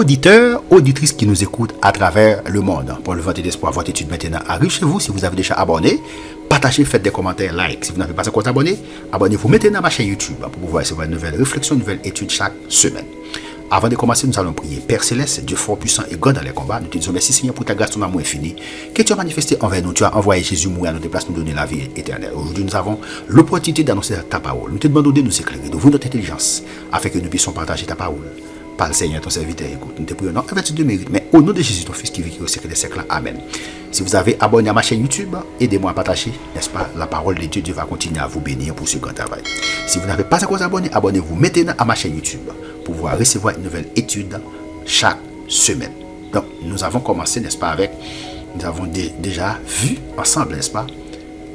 auditeurs, auditrices qui nous écoutent à travers le monde. Pour le Vente d'Espoir, votre étude maintenant arrive chez vous. Si vous avez déjà abonné, partagez, faites des commentaires, like. Si vous n'avez pas encore abonné, abonnez-vous maintenant à ma chaîne YouTube pour pouvoir recevoir une nouvelle réflexion, une nouvelle étude chaque semaine. Avant de commencer, nous allons prier. Père Céleste, Dieu fort, puissant et grand dans les combats, nous te disons merci Seigneur pour ta grâce, ton amour infini, que tu as manifesté envers nous. Tu as envoyé Jésus mourir à notre place, nous donner la vie éternelle. Aujourd'hui, nous avons l'opportunité d'annoncer ta parole. Nous te demandons de nous éclairer, d'ouvrir notre intelligence, afin que nous puissions partager ta parole. Parle Seigneur, ton serviteur, écoute. Nous te prions non avec de mérite, mais au nom de Jésus, ton Fils qui vit au siècle des siècles. Amen. Si vous avez abonné à ma chaîne YouTube, aidez-moi à partager, n'est-ce pas? La parole de Dieu, Dieu va continuer à vous bénir pour ce grand travail. Si vous n'avez pas encore abonné, abonnez-vous maintenant à ma chaîne YouTube pour pouvoir recevoir une nouvelle étude chaque semaine. Donc, nous avons commencé, n'est-ce pas, nous avons déjà vu ensemble, n'est-ce pas,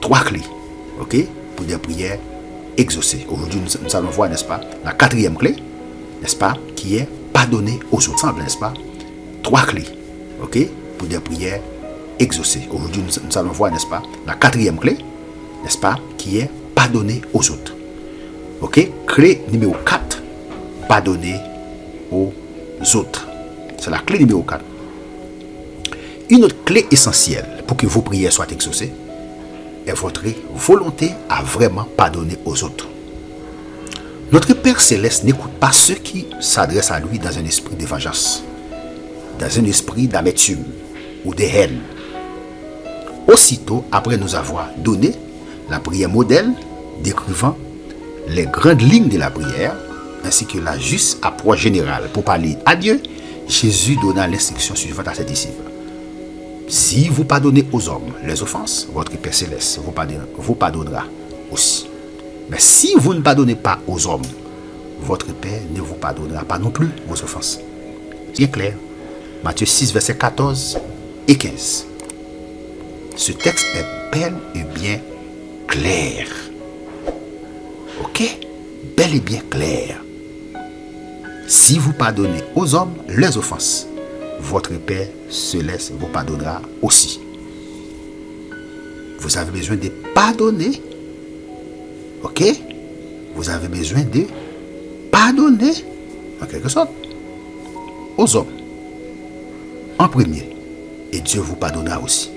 3 clés, ok, pour des prières exaucées. Aujourd'hui, nous allons voir, n'est-ce pas, la 4e clé, n'est-ce pas, qui est pardonner aux autres, ensemble, n'est-ce pas, 3 clés, ok, pour des prières exaucées. Aujourd'hui, nous allons voir, n'est-ce pas, la 4e clé, n'est-ce pas, qui est pardonner aux autres. Ok, clé numéro 4, pardonner aux autres. C'est la clé numéro 4. Une autre clé essentielle pour que vos prières soient exaucées est votre volonté à vraiment pardonner aux autres. Notre Père Céleste n'écoute pas ceux qui s'adressent à lui dans un esprit de vengeance, dans un esprit d'amertume ou de haine. Aussitôt après nous avoir donné la prière modèle décrivant les grandes lignes de la prière, ainsi que la juste approche générale pour parler à Dieu, Jésus donna l'instruction suivante à ses disciples. Si vous pardonnez aux hommes les offenses, votre Père Céleste vous pardonnera aussi. Mais si vous ne pardonnez pas aux hommes, votre Père ne vous pardonnera pas non plus vos offenses. C'est bien clair. Matthieu 6, versets 14 et 15. Ce texte est bel et bien clair. Ok? Bel et bien clair. Si vous pardonnez aux hommes leurs offenses, votre Père Céleste vous pardonnera aussi. Vous avez besoin de pardonner. Ok? Vous avez besoin de pardonner, en quelque sorte, aux hommes. En premier. Et Dieu vous pardonnera aussi.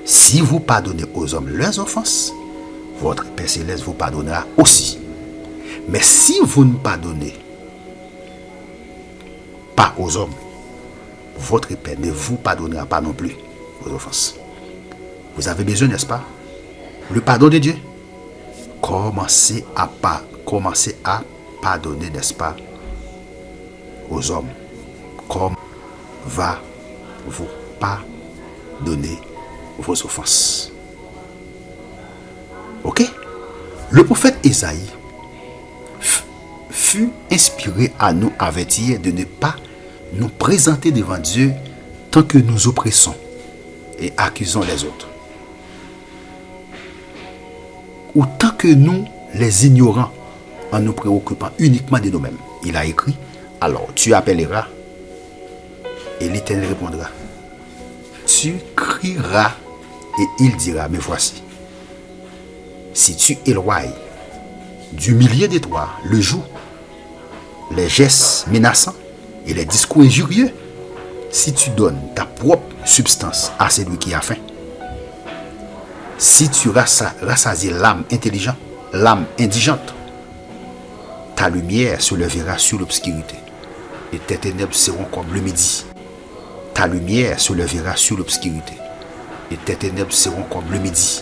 Si vous pardonnez aux hommes leurs offenses, votre Père Céleste vous pardonnera aussi. Mais si vous ne pardonnez pas aux hommes, votre Père ne vous pardonnera pas non plus vos offenses. Vous avez besoin, n'est-ce pas, le pardon de Dieu? Commencez à pardonner, n'est-ce pas, aux hommes, comme va vous pardonner vos offenses. Ok? Le prophète Isaïe fut inspiré à nous avertir de ne pas nous présenter devant Dieu tant que nous oppressons et accusons les autres, ou tant que nous les ignorons en nous préoccupant uniquement de nous-mêmes. Il a écrit, alors tu appelleras et l'Éternel répondra. Tu crieras et il dira, me voici. Si tu éloignes du milieu de toi le joug, les gestes menaçants et les discours injurieux, si tu donnes ta propre substance à celui qui a faim, si tu rassasies l'âme intelligente, l'âme indigente, ta lumière se lèvera sur l'obscurité et tes ténèbres seront comme le midi. Ta lumière se lèvera sur l'obscurité et tes ténèbres seront comme le midi.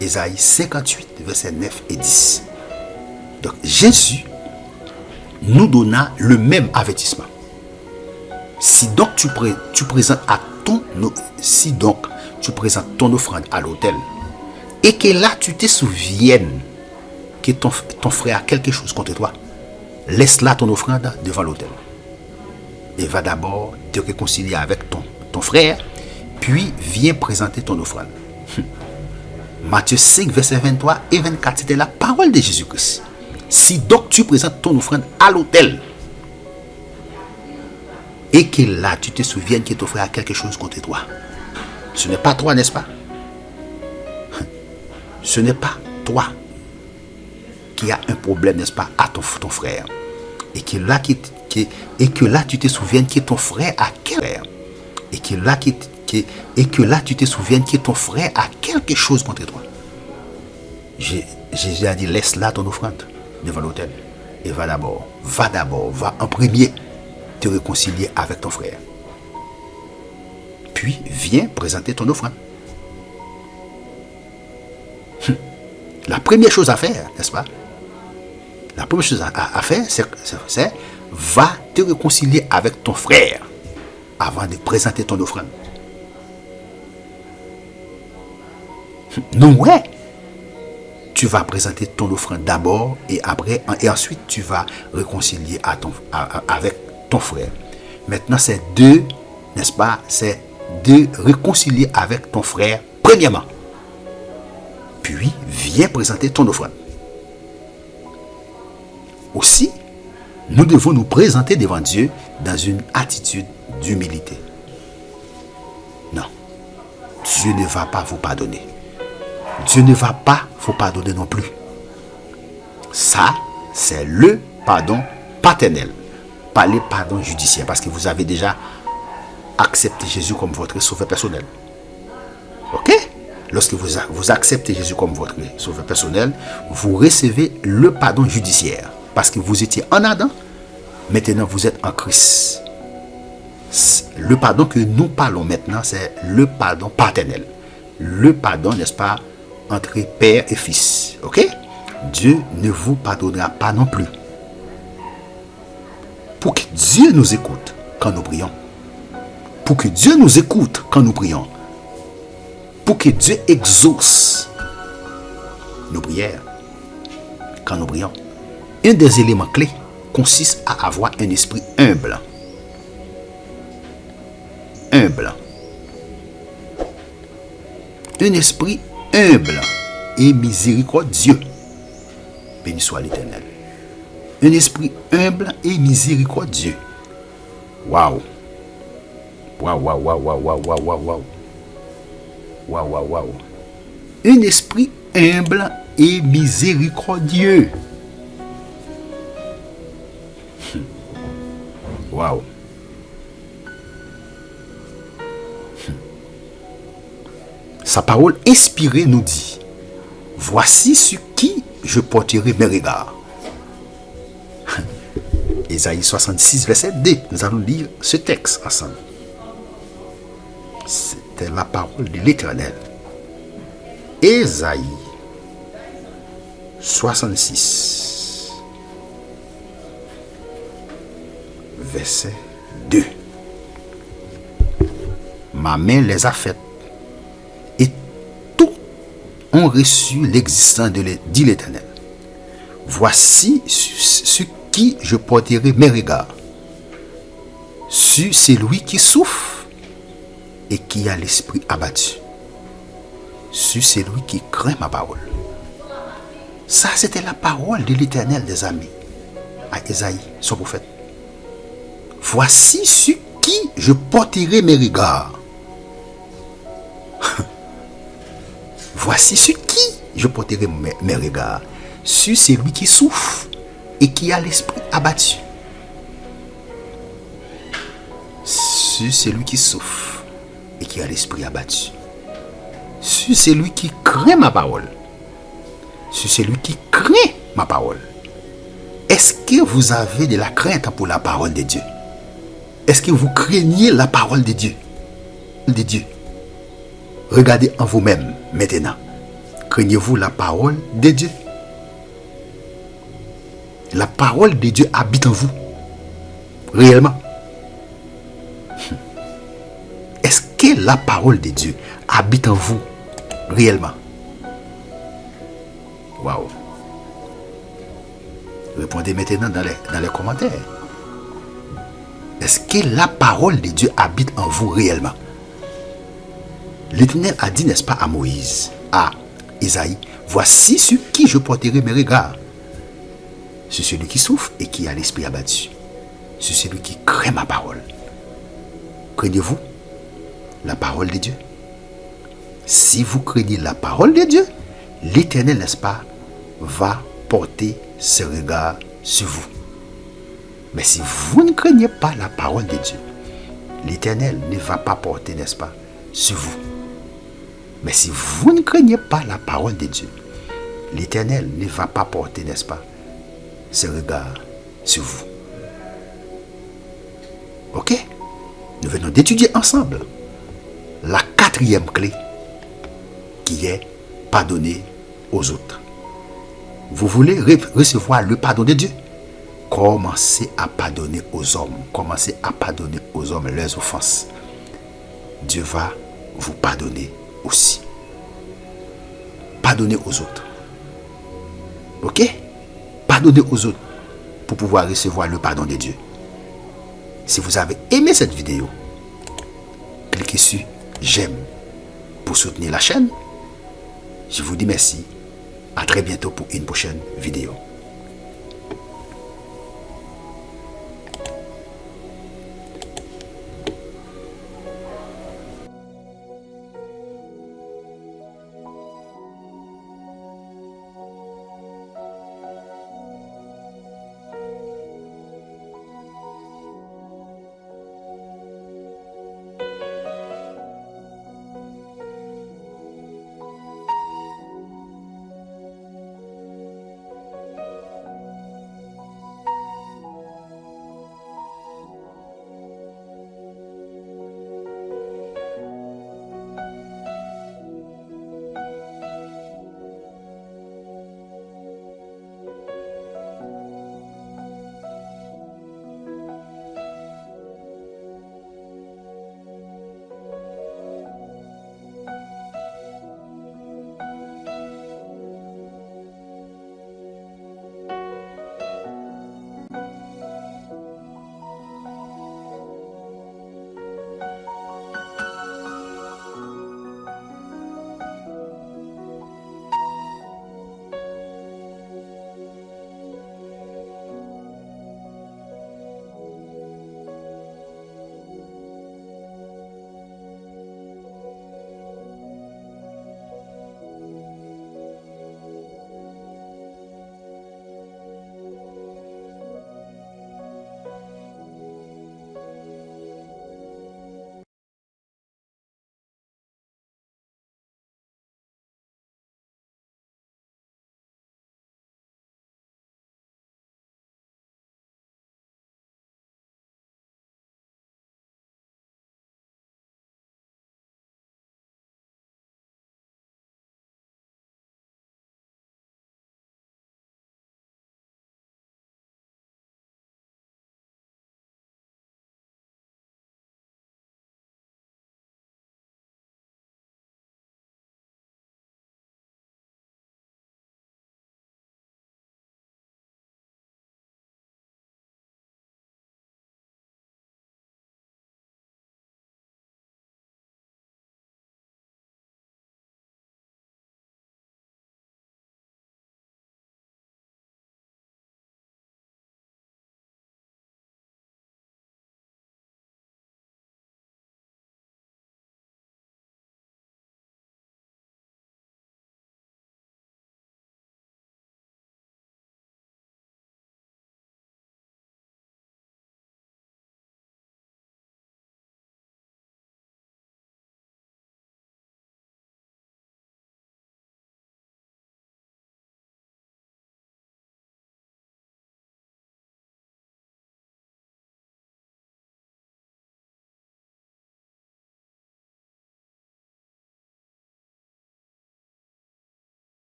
Ésaïe 58, versets 9 et 10. Donc Jésus nous donna le même avertissement. Si donc tu présentes ton offrande à l'autel et que là tu te souviennes que ton frère a quelque chose contre toi, laisse là ton offrande devant l'autel et va d'abord te réconcilier avec ton frère, puis viens présenter ton offrande. Matthieu 5, versets 23 et 24, c'était la parole de Jésus-Christ. Si donc tu présentes ton offrande à l'autel et que là tu te souviennes que ton frère a quelque chose contre toi, ce n'est pas toi, n'est-ce pas? Ce n'est pas toi qui a un problème, n'est-ce pas, à ton frère. Et que là et que là tu te souviennes que ton frère a quelque et que là et que là tu te souviennes que ton frère a quelque chose contre toi. Jésus a dit laisse là ton offrande devant l'autel et va d'abord en premier te réconcilier avec ton frère. Puis viens présenter ton offrande. La première chose à faire, n'est-ce pas? La première chose à faire, c'est va te réconcilier avec ton frère avant de présenter ton offrande. Non, ouais. Tu vas présenter ton offrande d'abord et ensuite tu vas réconcilier avec ton frère. Maintenant, c'est n'est-ce pas? C'est de réconcilier avec ton frère premièrement. Puis, viens présenter ton offrande. Aussi, nous devons nous présenter devant Dieu dans une attitude d'humilité. Non, Dieu ne va pas vous pardonner. Dieu ne va pas vous pardonner non plus. Ça, c'est le pardon paternel, pas le pardon judiciaire, parce que vous avez déjà accepté Jésus comme votre sauveur personnel. Ok? Lorsque vous acceptez Jésus comme votre sauveur personnel, vous recevez le pardon judiciaire. Parce que vous étiez en Adam, maintenant vous êtes en Christ. Le pardon que nous parlons maintenant, c'est le pardon paternel. Le pardon, n'est-ce pas, entre père et fils. Ok? Dieu ne vous pardonnera pas non plus. Pour que Dieu nous écoute quand nous prions. Pour que Dieu nous écoute quand nous prions. Pour que Dieu exauce nos prières quand nous prions. Un des éléments clés consiste à avoir un esprit humble. Humble. Un esprit humble et miséricordieux. Béni soit l'Éternel. Un esprit humble et miséricordieux. Waouh. Waouh, waouh, waouh, waouh, waouh, waouh, waouh. Waouh, waouh, waouh. Un esprit humble et miséricordieux. Waouh. Sa parole inspirée nous dit: voici sur qui je porterai mes regards. Ésaïe 66, verset 2. Nous allons lire ce texte ensemble. C'était la parole de l'Éternel. Ésaïe 66, verset 2. Ma main les a faites et tout ont reçu l'existence dit l'Éternel. Voici sur qui je porterai mes regards, sur celui qui souffre et qui a l'esprit abattu, sur celui qui craint ma parole. Ça, c'était la parole de l'Éternel, des amis, à Ésaïe, son prophète. Voici sur qui je porterai mes regards. Voici sur qui je porterai mes regards. Sur celui qui souffre et qui a l'esprit abattu. Sur celui qui souffre et qui a l'esprit abattu. Sur celui qui craint ma parole. Sur celui qui craint ma parole. Est-ce que vous avez de la crainte pour la parole de Dieu? Est-ce que vous craignez la parole de Dieu? De Dieu. Regardez en vous-même maintenant. Craignez-vous la parole de Dieu? La parole de Dieu habite en vous. Réellement. Est-ce que la parole de Dieu habite en vous? Réellement. Waouh. Répondez maintenant dans les commentaires. Est-ce que la parole de Dieu habite en vous réellement? L'Éternel a dit, n'est-ce pas, à Moïse, à Isaïe: voici sur qui je porterai mes regards. Sur celui qui souffre et qui a l'esprit abattu. Sur celui qui craint ma parole. Craignez-vous la parole de Dieu? Si vous craignez la parole de Dieu, l'Éternel, n'est-ce pas, va porter ses regards sur vous. Mais si vous ne craignez pas la parole de Dieu, l'Éternel ne va pas porter, n'est-ce pas, sur vous. Mais si vous ne craignez pas la parole de Dieu, l'Éternel ne va pas porter, n'est-ce pas, ses regards sur vous. Ok? Nous venons d'étudier ensemble la quatrième clé qui est pardonner aux autres. Vous voulez recevoir le pardon de Dieu? Commencez à pardonner aux hommes. Commencez à pardonner aux hommes leurs offenses. Dieu va vous pardonner aussi. Pardonnez aux autres. Ok? Pardonnez aux autres pour pouvoir recevoir le pardon de Dieu. Si vous avez aimé cette vidéo, cliquez sur j'aime pour soutenir la chaîne. Je vous dis merci. À très bientôt pour une prochaine vidéo.